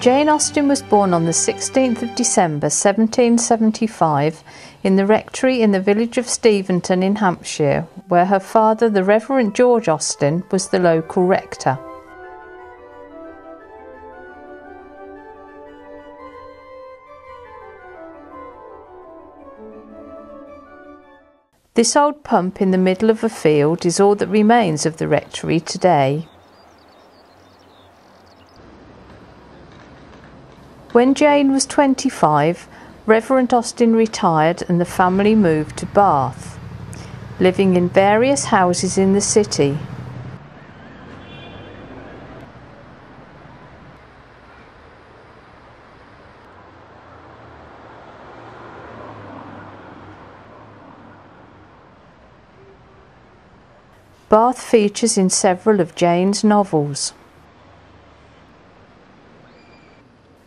Jane Austen was born on the 16th of December 1775 in the rectory in the village of Steventon in Hampshire, where her father, the Reverend George Austen, was the local rector. This old pump in the middle of a field is all that remains of the rectory today. When Jane was 25, Reverend Austen retired and the family moved to Bath, living in various houses in the city. Bath features in several of Jane's novels.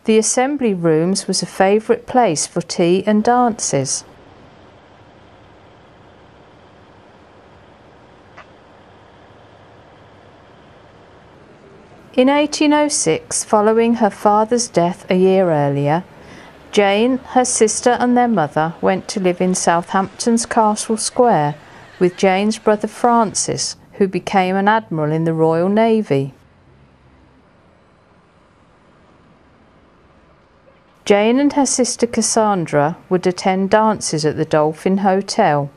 The Assembly Rooms was a favourite place for tea and dances. In 1806, following her father's death a year earlier, Jane, her sister and their mother went to live in Southampton's Castle Square with Jane's brother Francis, who became an admiral in the Royal Navy. Jane and her sister Cassandra would attend dances at the Dolphin Hotel.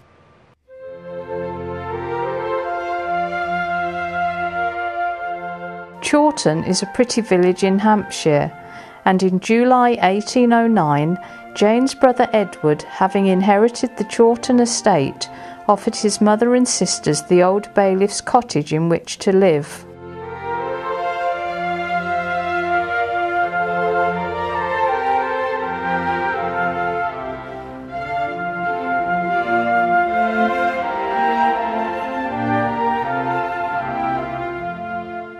Chawton is a pretty village in Hampshire, and in July 1809, Jane's brother Edward, having inherited the Chawton estate, offered his mother and sisters the old bailiff's cottage in which to live.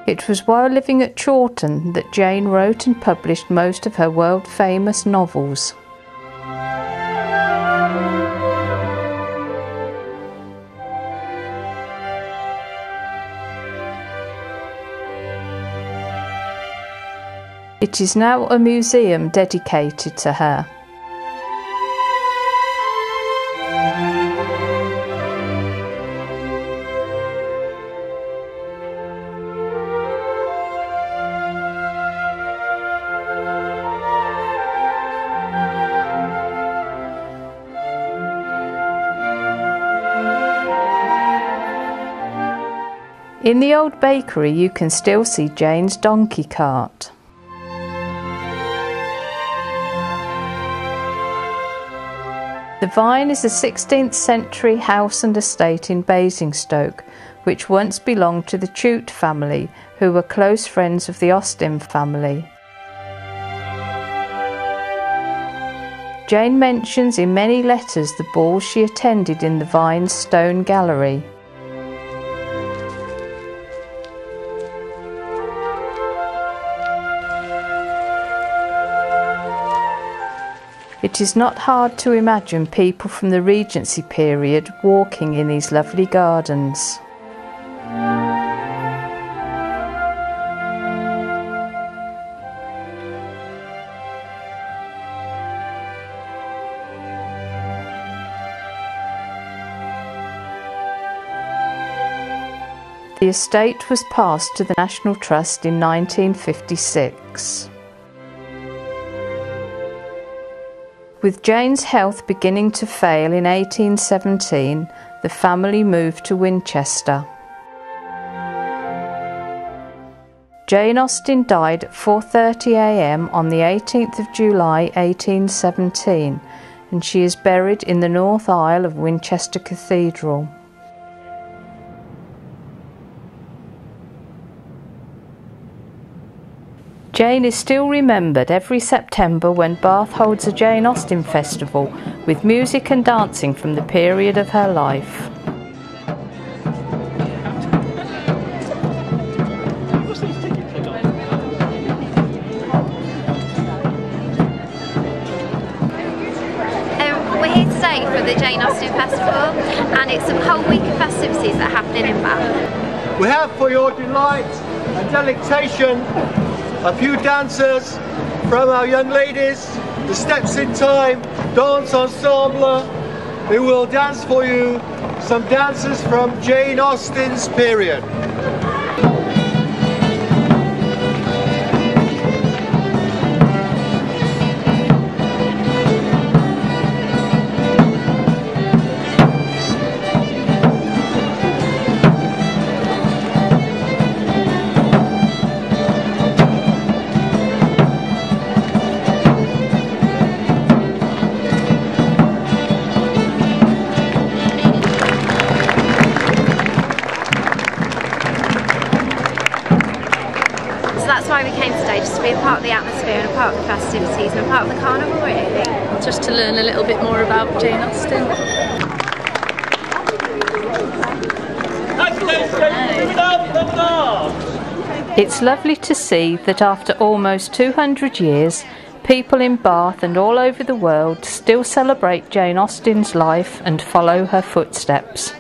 It was while living at Chawton that Jane wrote and published most of her world-famous novels. It is now a museum dedicated to her. In the old bakery you can still see Jane's donkey cart. The Vine is a 16th century house and estate in Basingstoke, which once belonged to the Chawton family, who were close friends of the Austen family. Jane mentions in many letters the balls she attended in the Vine's stone gallery. It is not hard to imagine people from the Regency period walking in these lovely gardens. The estate was passed to the National Trust in 1956. With Jane's health beginning to fail in 1817, the family moved to Winchester. Jane Austen died at 4:30 a.m. on the 18th of July 1817, and she is buried in the north aisle of Winchester Cathedral. Jane is still remembered every September when Bath holds a Jane Austen Festival with music and dancing from the period of her life. We're here today for the Jane Austen Festival, and it's a whole week of festivities that are happening in Bath. We have for your delight and delectation a few dancers from our young ladies, the Steps in Time Dance Ensemble, who will dance for you some dances from Jane Austen's period. That's why we came today, just to be a part of the atmosphere and a part of the festivities and a part of the carnival, really. Just to learn a little bit more about Jane Austen. It's lovely to see that after almost 200 years, people in Bath and all over the world still celebrate Jane Austen's life and follow her footsteps.